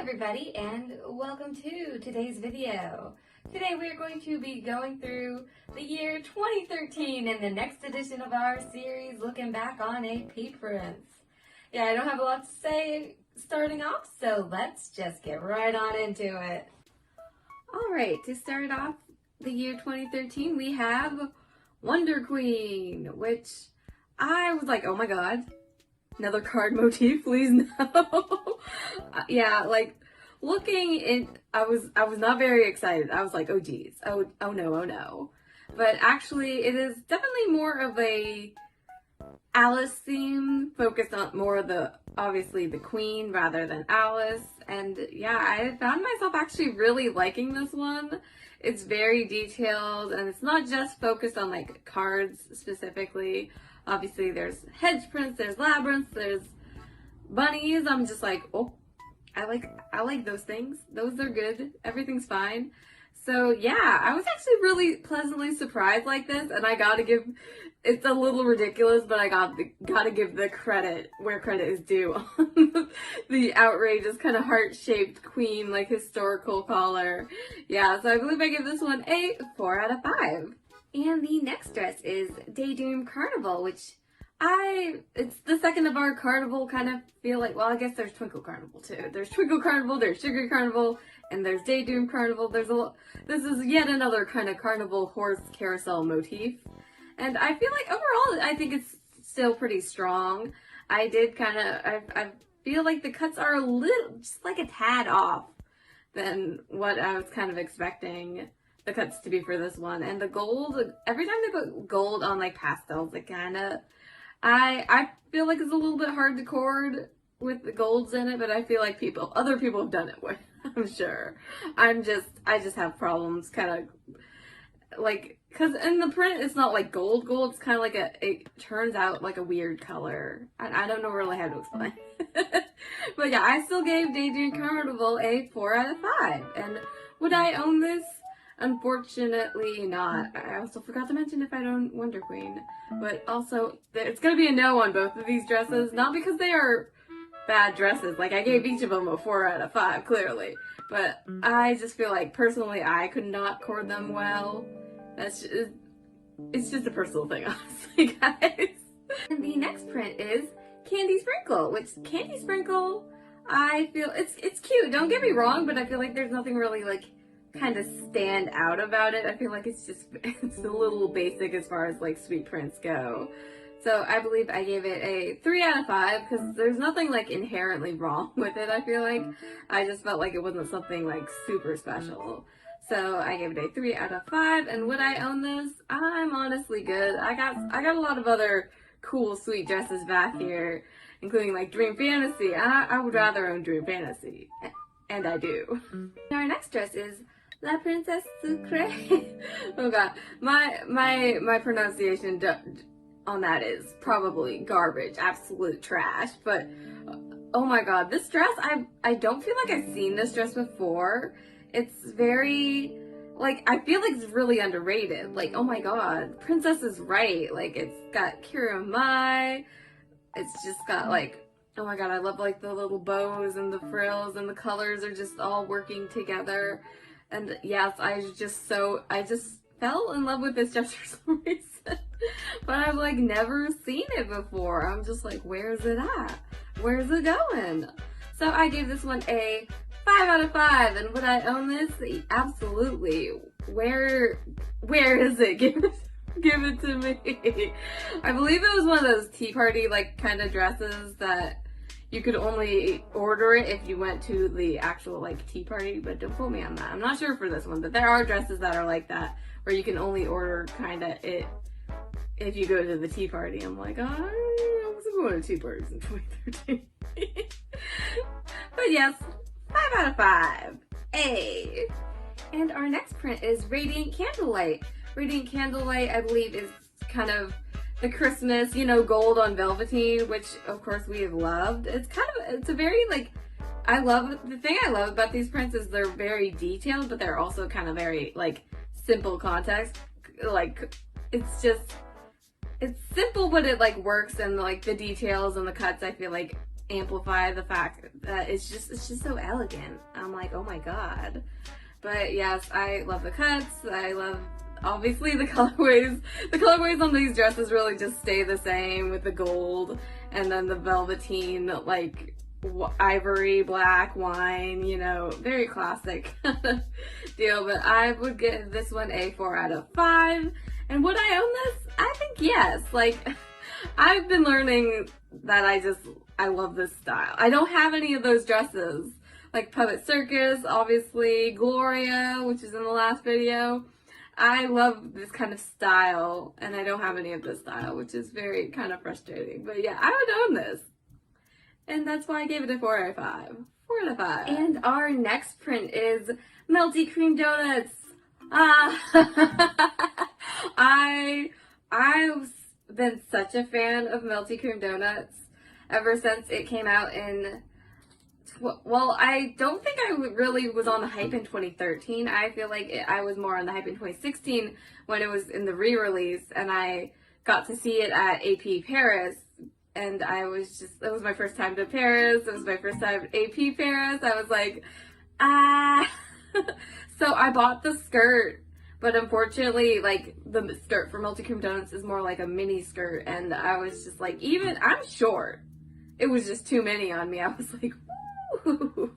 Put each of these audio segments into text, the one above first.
everybody, and welcome to today's video. Today we are going to be going through the year 2013 in the next edition of our series looking back on AP prints. Yeah, I don't have a lot to say starting off, so let's just get right on into it. Alright, to start off the year 2013 we have Wonder Queen, which I was like, oh my god. Another card motif, please no. Yeah, like looking in, I was not very excited. I was like, oh geez, oh no. But actually, it is definitely more of a Alice theme, focused on more of obviously the Queen rather than Alice. And yeah, I found myself actually really liking this one. It's very detailed, and it's not just focused on like cards specifically. Obviously, there's hedge prints, there's labyrinths, there's bunnies. I'm just like, oh, I like those things. Those are good. Everything's fine. So yeah, I was actually really pleasantly surprised like this, and I gotta give, it's a little ridiculous, but I gotta give the credit where credit is due. The outrageous kind of heart-shaped queen, like historical collar. Yeah, so I believe I give this one a 4 out of 5. And the next dress is Daydream Carnival, which it's the second of our carnival kind of feel like, well, I guess there's Twinkle Carnival too. There's Twinkle Carnival, there's Sugar Carnival, and there's Daydream Carnival. This is yet another kind of carnival horse carousel motif. And I feel like overall, I think it's still pretty strong. I feel like the cuts are a little, just like a tad off than what I was kind of expecting the cuts to be for this one. And the gold, every time they put gold on like pastels, it kind of, I feel like it's a little bit hard to cord with the golds in it, but I feel like other people have done it with, I'm sure. I just have problems kind of like, cause in the print it's not like gold, it's kind of like it turns out like a weird color. I don't know really how to explain. But yeah, I still gave Daydream Carnival a 4 out of 5. And would I own this? Unfortunately not. I also forgot to mention if I'd own Wonder Queen. But also, it's gonna be a no on both of these dresses. Not because they are bad dresses. Like, I gave each of them a 4 out of 5, clearly. But I just feel like, personally, I could not cord them well. It's just a personal thing, honestly, guys. And the next print is Candy Sprinkle, which Candy Sprinkle, I feel, it's cute, don't get me wrong, but I feel like there's nothing really, like, kind of stand out about it. I feel like it's a little basic as far as like sweet prints go. So I believe I gave it a 3 out of 5 because there's nothing like inherently wrong with it. I feel like I just felt like it wasn't something like super special. So I gave it a 3 out of 5. And would I own this? I'm honestly good. I got a lot of other cool sweet dresses back here, including like Dream Fantasy. I would rather own Dream Fantasy, and I do. Our next dress is La Princesse Sucrée. Oh god, my pronunciation on that is probably garbage, absolute trash. But oh my god, this dress, I don't feel like I've seen this dress before. It's very, like, I feel like it's really underrated. Like, oh my god, Princess is right. Like, it's got Kira Mai. It's just got like, oh my god, I love like the little bows and the frills, and the colors are just all working together. And yes, I just fell in love with this dress for some reason. But I've like never seen it before. I'm just like, where's it at? Where's it going? So I gave this one a 5 out of 5. And would I own this? Absolutely. Where is it? Give it to me. I believe it was one of those tea party like kind of dresses that you could only order it if you went to the actual like tea party, but don't quote me on that. I'm not sure for this one, but there are dresses that are like that where you can only order kind of it if you go to the tea party. I'm like, I wasn't going to tea parties in 2013. But yes, 5 out of 5. A. And our next print is Radiant Candlelight. Radiant Candlelight, I believe, is kind of the Christmas, gold on velveteen, which of course we have loved. It's a very like, the thing I love about these prints is they're very detailed, but they're also kind of very like simple context. Like, it's simple, but it like works, and like the details and the cuts I feel like amplify the fact that it's just so elegant. I'm like, oh my god. But yes, I love the cuts. I love, obviously, the colorways. The colorways on these dresses really just stay the same with the gold and then the velveteen, like ivory, black, wine, you know, very classic deal. But I would give this one a 4 out of 5. And would I own this? I think yes. Like, I've been learning that I love this style. I don't have any of those dresses. Like Puppet Circus, obviously, Gloria, which is in the last video. I love this kind of style, and I don't have any of this style, which is very kind of frustrating. But yeah, I would own this. And that's why I gave it a 4 out of 5. 4 out of 5. And our next print is Melty Cream Donuts. I've been such a fan of Melty Cream Donuts ever since it came out in, well, I don't think I really was on the hype in 2013. I feel like I was more on the hype in 2016 when it was in the re-release, and I got to see it at AP Paris, and it was my first time to Paris. It was my first time at AP Paris. I was like, So I bought the skirt, but unfortunately, like, the skirt for Melty Cream Donuts is more like a mini skirt, and I was just like, I'm short. It was just too many on me. I was like, woo.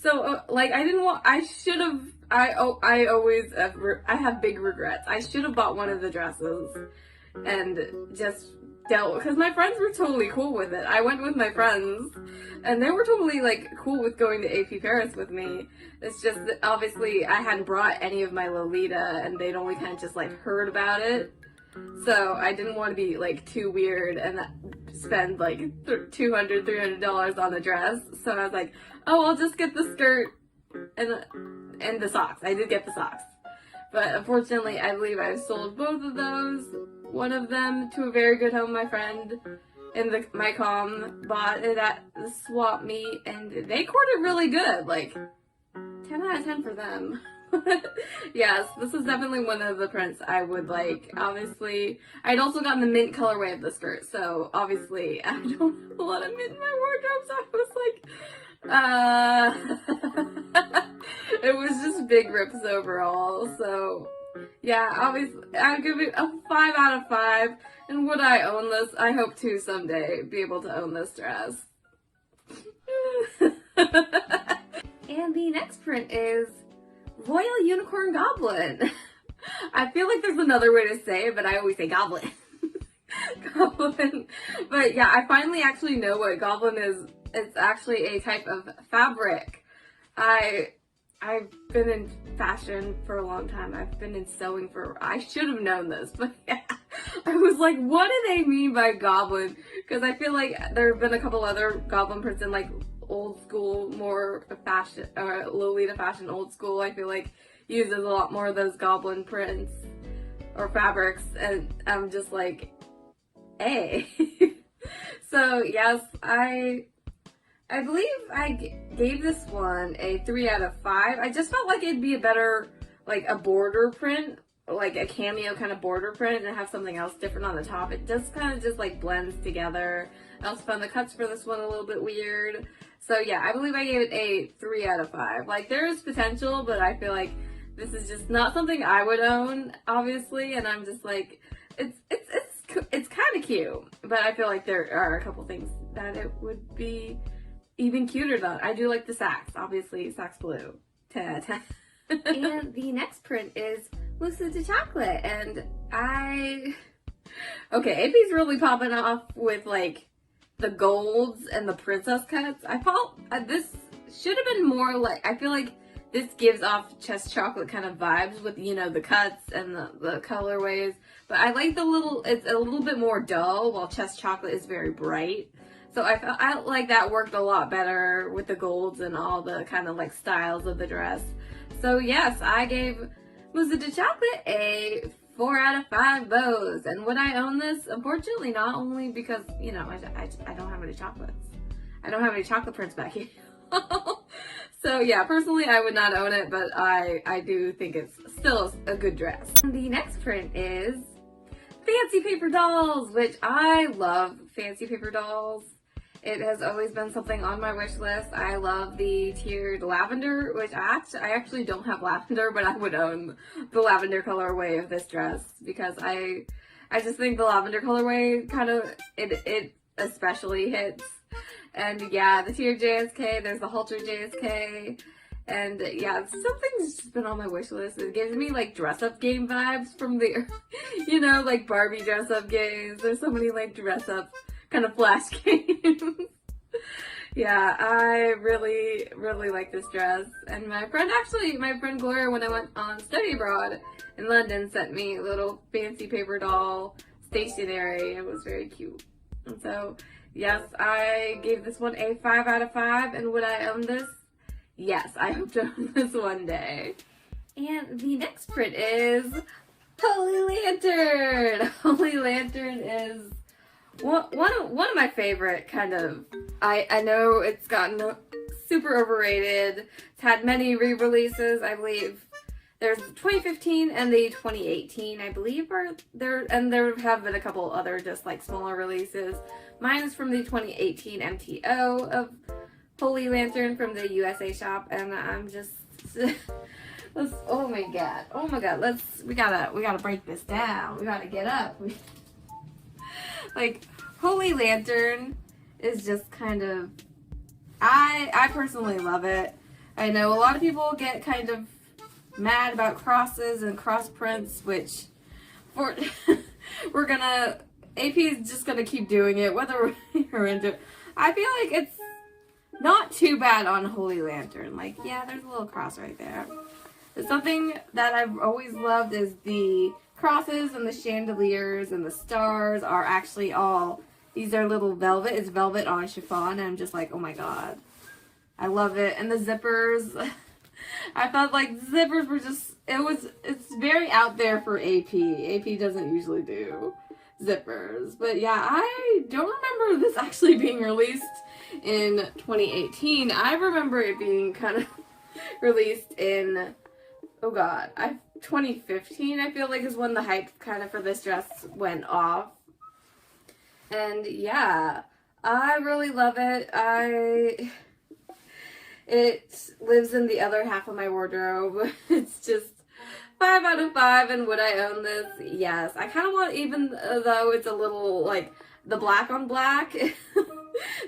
So, like, I have big regrets. I should have bought one of the dresses and just because my friends were totally cool with it. I went with my friends, and they were totally, like, cool with going to AP Paris with me. It's just that, obviously, I hadn't brought any of my Lolita, and they'd only kind of just, like, heard about it. So I didn't want to be, like, too weird and spend, like, $200-$300 on a dress. So I was like, oh, I'll just get the skirt and the socks. I did get the socks. But unfortunately, I believe I've sold both of those. One of them to a very good home. My friend in my comm bought it at the swap meet, and they scored it really good. Like, 10 out of 10 for them. Yes, this is definitely one of the prints I would like. Obviously, I'd also gotten the mint colorway of the skirt, so obviously I don't have a lot of mint in my wardrobe, so I was like, it was just big rips overall. So yeah, obviously I'd give it a 5 out of 5. And would I own this? I hope to someday be able to own this dress. And the next print is Royal Unicorn Goblin. I feel like there's another way to say it, but I always say goblin. Goblin. But yeah, I finally actually know what goblin is. It's actually a type of fabric. I've been in fashion for a long time. I've been in sewing I should have known this, but yeah. I was like, what do they mean by goblin? Because I feel like there have been a couple other goblin prints in, like, old school, more fashion, Lolita fashion old school. I feel like uses a lot more of those goblin prints or fabrics, and I'm just like, hey. So yes, I believe I gave this one a 3 out of 5. I just felt like it'd be a better, like, a border print, like a cameo kind of border print, and have something else different on the top. It just kind of just, like, blends together. I also found the cuts for this one a little bit weird. So yeah, I believe I gave it a 3 out of 5. Like, there is potential, but I feel like this is just not something I would own, obviously, and I'm just like, it's kind of cute, but I feel like there are a couple things that it would be even cuter than. I do like the sacks, obviously, sacks blue. 10 out of 10. And the next print is Mousse de Chocolate, and okay, AP's really popping off with, like, the golds and the princess cuts. I felt this should have been more like, I feel like this gives off chest chocolate kind of vibes with, you know, the cuts and the colorways. But I like it's a little bit more dull, while chest chocolate is very bright. So I felt like that worked a lot better with the golds and all the kind of, like, styles of the dress. So yes, I gave Mousse de Chocolate a 4 out of 5 bows. And would I own this? Unfortunately not, only because, you know, I don't have any chocolates. I don't have any chocolate prints back here. So yeah, personally I would not own it, but I do think it's still a good dress. And the next print is Fancy Paper Dolls, which I love fancy paper dolls. It has always been something on my wish list. I love the tiered lavender, which I actually don't have lavender, but I would own the lavender colorway of this dress because I just think the lavender colorway kind of, it especially hits. And yeah, the tiered JSK, there's the halter JSK. And yeah, something's just been on my wish list. It gives me like dress up game vibes from the, you know, like Barbie dress up games. There's so many like dress up kind of flash games. Yeah, I really, really like this dress. And my friend Gloria, when I went on study abroad in London, sent me a little fancy paper doll stationery. It was very cute. And so, yes, I gave this one a 5 out of 5. And would I own this? Yes, I hope to own this one day. And the next print is Holy Lantern. Holy Lantern is one of my favorite kind of, I know it's gotten super overrated. It's had many re-releases. I believe there's 2015 and the 2018, I believe, are there, and there have been a couple other just like smaller releases. Mine is from the 2018 MTO of Holy Lantern from the USA shop, and I'm just oh my god, we gotta break this down. We gotta get up. Like, Holy Lantern is just kind of, I personally love it. I know a lot of people get kind of mad about crosses and cross prints, which we're gonna, AP is just gonna keep doing it, whether we're into it. I feel like it's not too bad on Holy Lantern. Like, yeah, there's a little cross right there. But something that I've always loved is the crosses and the chandeliers and the stars are actually all, these are little velvet. It's velvet on chiffon, and I'm just like, oh my god. I love it. And the zippers, I thought like zippers were just, it's very out there for AP. AP doesn't usually do zippers. But yeah, I don't remember this actually being released in 2018. I remember it being kind of released in, oh god, 2015 I feel like is when the hype kind of for this dress went off. And yeah, I really love it. It lives in the other half of my wardrobe. It's just 5 out of 5. And would I own this? Yes. I kind of want, even though it's a little like the black on black,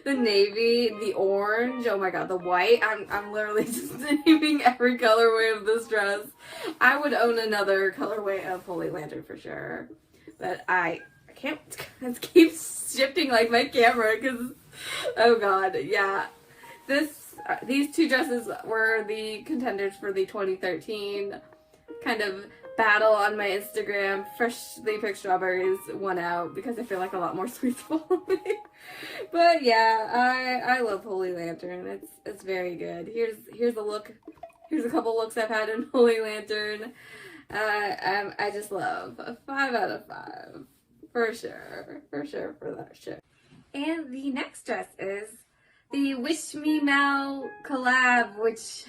the navy, the orange, oh my god, the white. I'm literally just naming every colorway of this dress. I would own another colorway of Holy Lantern for sure. But I can't, it keeps shifting like my camera because, oh god, yeah. These two dresses were the contenders for the 2013 kind of battle on my Instagram. Freshly picked strawberries won out because I feel like a lot more sweets follow me. But yeah, I love Holy Lantern. It's very good. Here's a look. Here's a couple looks I've had in Holy Lantern. I just love a 5 out of 5 for sure, for that shit. And the next dress is the Wish Me Mel collab, which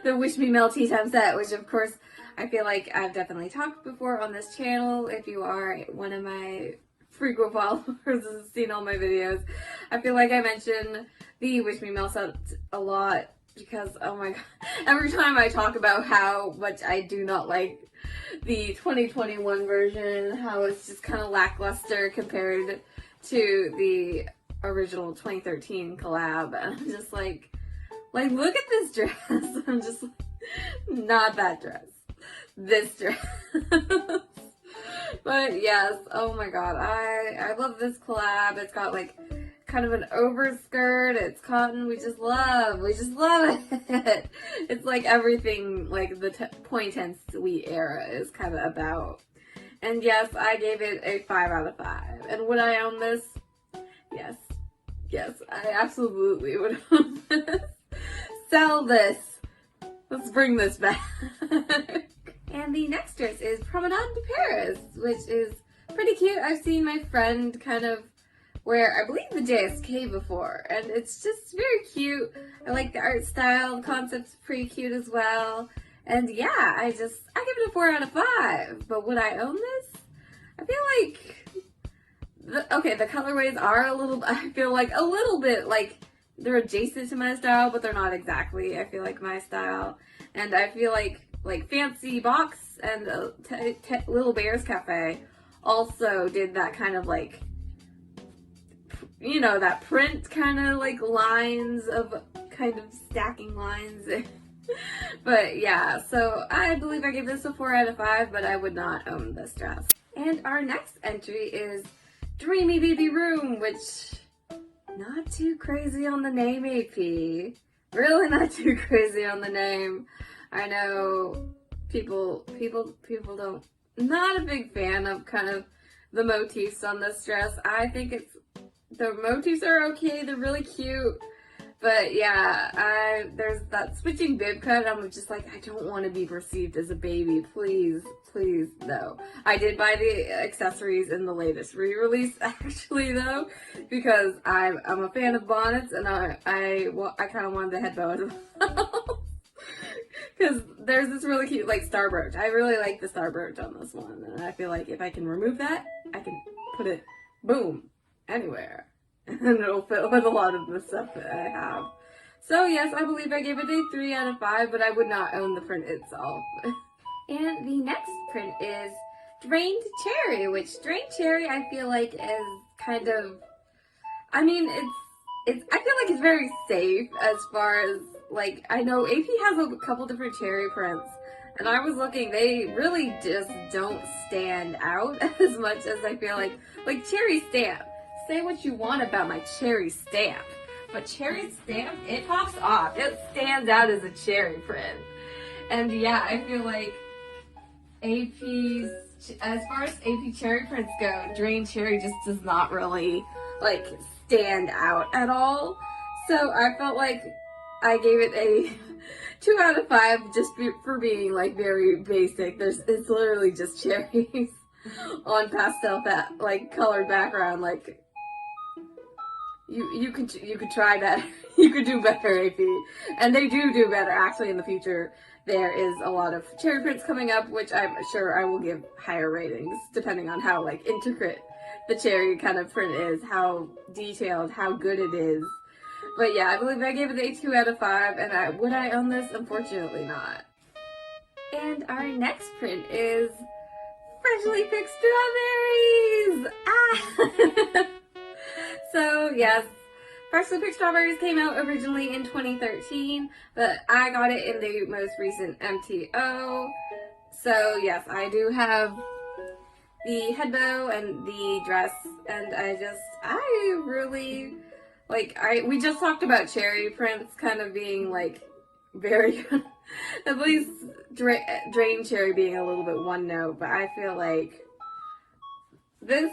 the Wish Me Mel Tea Time set, which of course I feel like I've definitely talked before on this channel. If you are one of my frequent followers and seen all my videos, I feel like I mention the Wish Me Mel set a lot because, oh my god, every time I talk about how much I do not like the 2021 version, how it's just kind of lackluster compared to the original 2013 collab, and I'm just like look at this dress. I'm just like, not that dress, this dress. But yes, oh my god, I love this collab. It's got like kind of an overskirt, it's cotton. We just love it. It's like everything like the 2010 sweet era is kind of about. And yes, I gave it a 5 out of 5. And would I own this? Yes, I absolutely would own this. Sell this. Let's bring this back. And the next dress is Promenade de Paris, which is pretty cute. I've seen my friend kind of wear, I believe, the JSK before, and it's just very cute. I like the art style. The concept's pretty cute as well. And yeah, I give it a 4 out of 5. But would I own this? I feel like the colorways are a little, I feel like a little bit like they're adjacent to my style, but they're not exactly, I feel like, my style. And I feel like Fancy Box and Little Bears Cafe also did that kind of like, you know, that print kind of like lines of kind of stacking lines. But yeah, so I believe I gave this a 4 out of 5, but I would not own this dress. And our next entry is Dreamy Baby Room, which not too crazy on the name, AP. Really not too crazy on the name. I know people don't, not a big fan of kind of the motifs on this dress. I think the motifs are okay, they're really cute. But yeah, there's that switching bib cut. I'm just like, I don't want to be perceived as a baby. Please, please, no. I did buy the accessories in the latest re-release, actually, though, because I'm a fan of bonnets, and I kind of wanted the head bow as well. Because there's this really cute, like, star brooch. I really like the star brooch on this one, and I feel like if I can remove that, I can put it, boom, anywhere. And it'll fit with a lot of the stuff that I have. So yes, I believe I gave it a 3 out of 5, but I would not own the print itself. And the next print is Drained Cherry, which Drained Cherry I feel like is kind of, I mean, I feel like it's very safe as far as, like, I know AP has a couple different cherry prints, and I was looking, they really just don't stand out as much as I feel like Cherry Stamp. Say what you want about my Cherry Stamp, but Cherry Stamp, it pops off. It stands out as a cherry print. And yeah, I feel like as far as AP cherry prints go, Drained Cherry just does not really, like, stand out at all. So I felt like I gave it a 2 out of 5 just for being, like, very basic. It's literally just cherries on pastel, like, colored background, like, you could try that. You could do better, AP. And they do better. Actually, in the future, there is a lot of cherry prints coming up, which I'm sure I will give higher ratings, depending on how, like, intricate the cherry kind of print is, how detailed, how good it is. But yeah, I believe I gave it a 2 out of 5, and would I own this? Unfortunately not. And our next print is Freshly Picked Strawberries! Ah! So yes, Freshly Picked Strawberries came out originally in 2013, but I got it in the most recent MTO. So yes, I do have the head bow and the dress, and I really, like, we just talked about cherry prints kind of being, like, very, at least Drained Cherry being a little bit one note, but I feel like this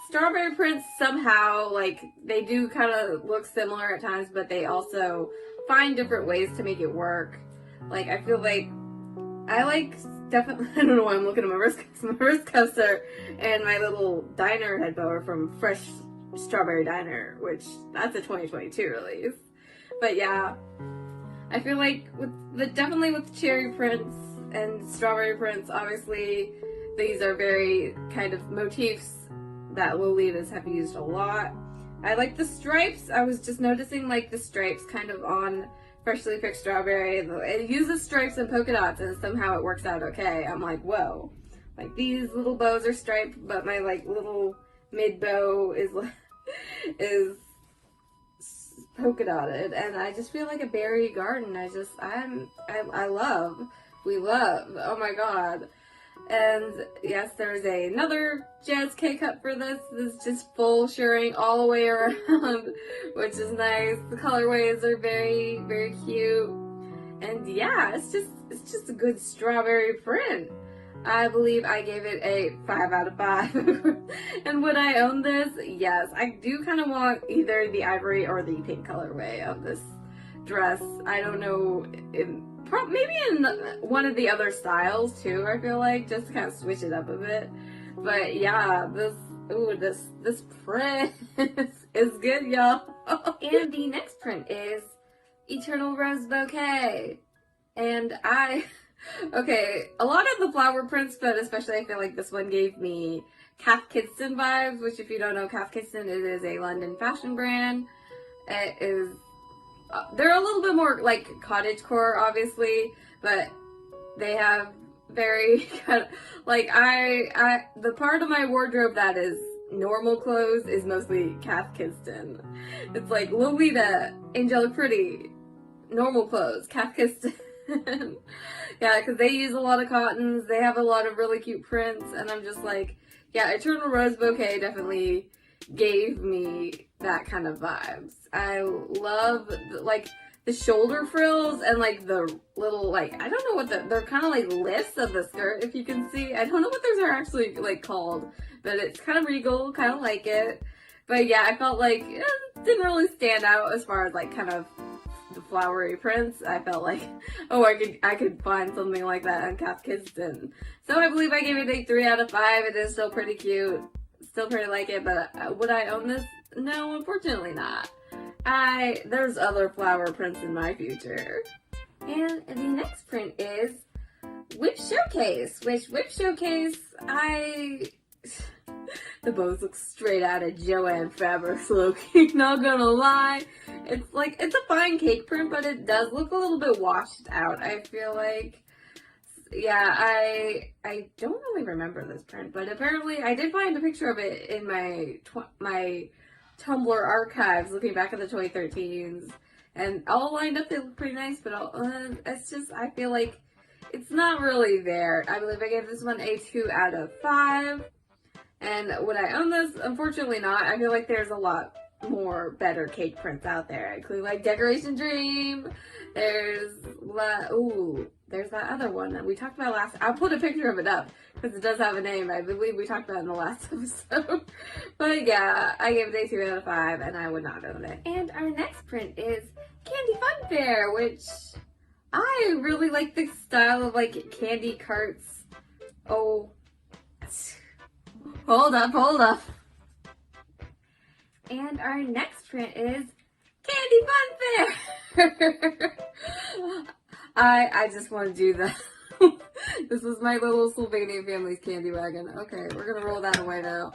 strawberry prints somehow, like, they do kind of look similar at times, but they also find different ways to make it work. Like, I feel like definitely, I don't know why I'm looking at my wrist custer and my little diner head bow are from Fresh Strawberry Diner, which that's a 2022 release. But yeah, I feel like definitely with cherry prints and strawberry prints, obviously these are very kind of motifs that Lolitas have used a lot. I like the stripes. I was just noticing, like, the stripes kind of on Freshly Picked Strawberry. It uses stripes and polka dots, and somehow it works out okay. I'm like, whoa. Like, these little bows are striped, but my, like, little mid bow is polka dotted, and I just feel like a berry garden. We love, oh my god. And yes, there's another Jazz K-cup for this. This is just full shirring all the way around, which is nice. The colorways are very, very cute. And yeah, it's just a good strawberry print. I believe I gave it a 5 out of 5. And would I own this? Yes. I do kind of want either the ivory or the pink colorway of this dress. I don't know, maybe in one of the other styles too, I feel like, just to kind of switch it up a bit. But yeah, this print is good, y'all. And the next print is Eternal Rose Bouquet. And okay, a lot of the flower prints, but especially I feel like this one gave me Cath Kidston vibes, which if you don't know Cath Kidston, it is a London fashion brand. It is, they're a little bit more like cottagecore, obviously, but they have very kind of, like, the part of my wardrobe that is normal clothes is mostly Cath Kidston. It's like Lolita, Angelic Pretty, normal clothes, Cath Kidston. Yeah, because they use a lot of cottons, they have a lot of really cute prints, and I'm just like, yeah, Eternal Rose Bouquet definitely gave me that kind of vibes. I love, like, the shoulder frills and, like, the little, like, I don't know what they're kind of like lifts of the skirt, if you can see. I don't know what those are actually, like, called, but it's kind of regal, kind of like it. But yeah, I felt like it didn't really stand out as far as, like, kind of the flowery prints. I felt like, oh, I could find something like that on Cath Kidston. So I believe I gave it a 3 out of 5. It is still pretty cute, still pretty like it, but would I own this? No, unfortunately not. There's other flower prints in my future. And the next print is Whip Showcase, which Whip Showcase, the bows look straight out of Joanne Fabrics, Selkie, not gonna lie. It's like, it's a fine cake print, but it does look a little bit washed out, I feel like. Yeah, I don't really remember this print, but apparently I did find a picture of it in my Tumblr archives, looking back at the 2013s, and all lined up they look pretty nice, but it's just, I feel like it's not really there. I believe I gave this one a 2 out of 5, and would I own this? Unfortunately not. I feel like there's a lot more better cake prints out there, including like Decoration Dream. There's that other one that we talked about last. I'll put a picture of it up because it does have a name. I believe we talked about it in the last episode. But yeah, I gave it a 2 out of 5, and I would not own it. And our next print is Candy Fun Fair, which I really like the style of like candy carts. Oh, hold up. And our next print is Candy Fun Fair. I just want to do that. This is my little Sylvania family's candy wagon. Okay, we're gonna roll that away now.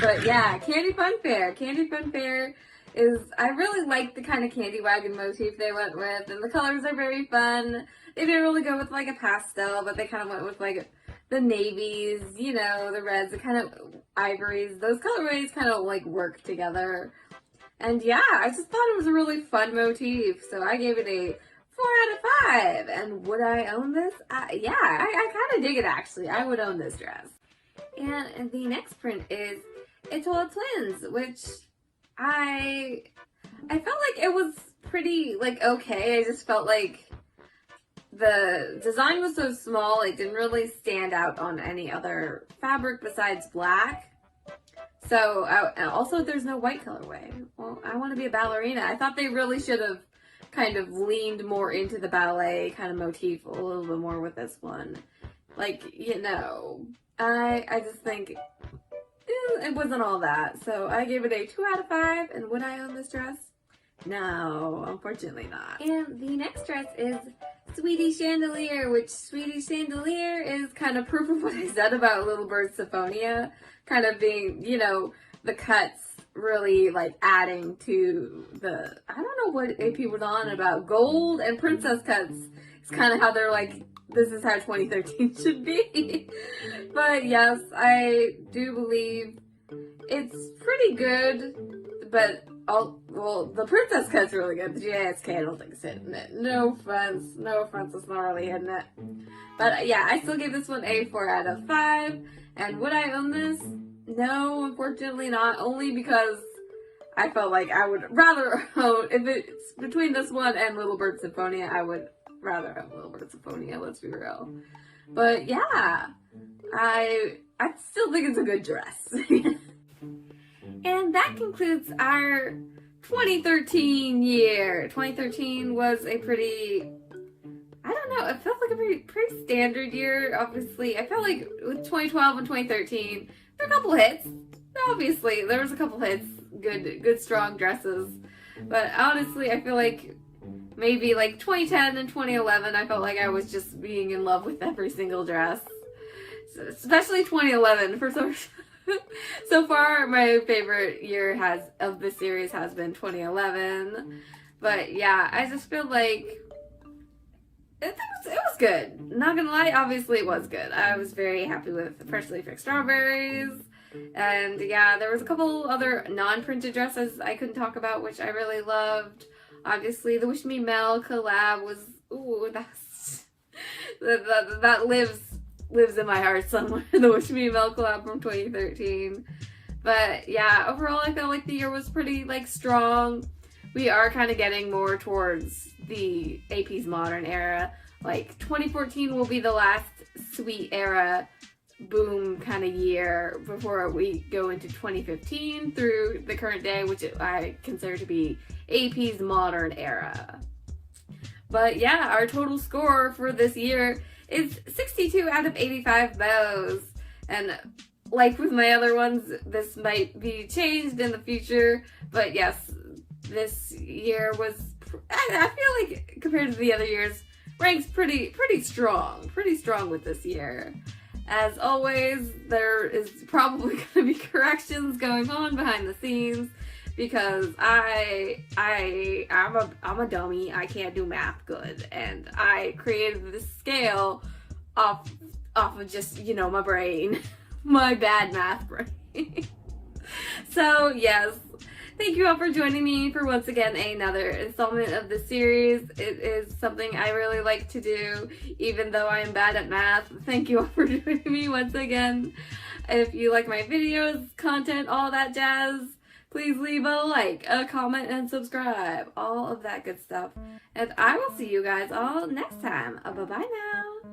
But yeah, Candy Fun Fair. Candy Fun Fair is, I really like the kind of candy wagon motif they went with, and the colors are very fun. They didn't really go with like a pastel, but they kind of went with like the navies, you know, the reds, the kind of ivories. Those colorways kind of like work together. And yeah, I just thought it was a really fun motif, so I gave it a 4 out of 5. And would I own this? Yeah, I kind of dig it actually. I would own this dress. And the next print is Etoile Twins, which I felt like it was pretty like okay. I just felt like the design was so small, it didn't really stand out on any other fabric besides black. So, and also there's no white colorway. Well, I want to be a ballerina. I thought they really should have kind of leaned more into the ballet kind of motif a little bit more with this one. Like, you know, I just think it wasn't all that. So I gave it a 2 out of 5. And would I own this dress? No, unfortunately not. And the next dress is Sweetie Chandelier, which Sweetie Chandelier is kind of proof of what I said about Little Bird Symphonia, kind of being, you know, the cuts really like adding to the, I don't know what AP was on about, gold and princess cuts. It's kind of how they're like, this is how 2013 should be. But yes, I do believe it's pretty good, but well, the princess cut's really good. The JSK, I don't think it's hitting it. No offense, it's not really hitting it. But yeah, I still give this one a 4 out of 5. And would I own this? No, unfortunately not. Only because I felt like I would rather own, if it's between this one and Little Bird Symphonia, I would rather have Little Bird Symphonia, let's be real. But yeah, I still think it's a good dress. And that concludes our 2013 year. 2013 was a pretty, I don't know, it felt like a pretty standard year, obviously. I felt like with 2012 and 2013, there were a couple hits. Obviously, there was a couple hits, good strong dresses. But honestly, I feel like maybe like 2010 and 2011, I felt like I was just being in love with every single dress. So, especially 2011, for some reason. So far, my favorite year of the series has been 2011. But yeah, I just feel like it was good. Not gonna lie, obviously it was good. I was very happy with Freshly Fixed Strawberries. And yeah, there was a couple other non-printed dresses I couldn't talk about, which I really loved. Obviously, the Wish Me Mel collab was, ooh, that lives in my heart somewhere. The Wish Me Mel collab from 2013. But yeah, overall, I felt like the year was pretty like strong. We are kind of getting more towards the AP's modern era. Like 2014 will be the last sweet era boom kind of year before we go into 2015 through the current day, which I consider to be AP's modern era. But yeah, our total score for this year is 62 out of 85 bows. And like with my other ones, this might be changed in the future, but yes, this year was, I feel like compared to the other years, ranks pretty strong with this year. As always, there is probably going to be corrections going on behind the scenes because I'm a dummy. I can't do math good, and I created this scale off of just, you know, my brain, my bad math brain. So yes, thank you all for joining me for once again another installment of the series. It is something I really like to do, even though I am bad at math. Thank you all for joining me once again. If you like my videos, content, all that jazz, please leave a like, a comment, and subscribe. All of that good stuff. And I will see you guys all next time. Bye-bye now.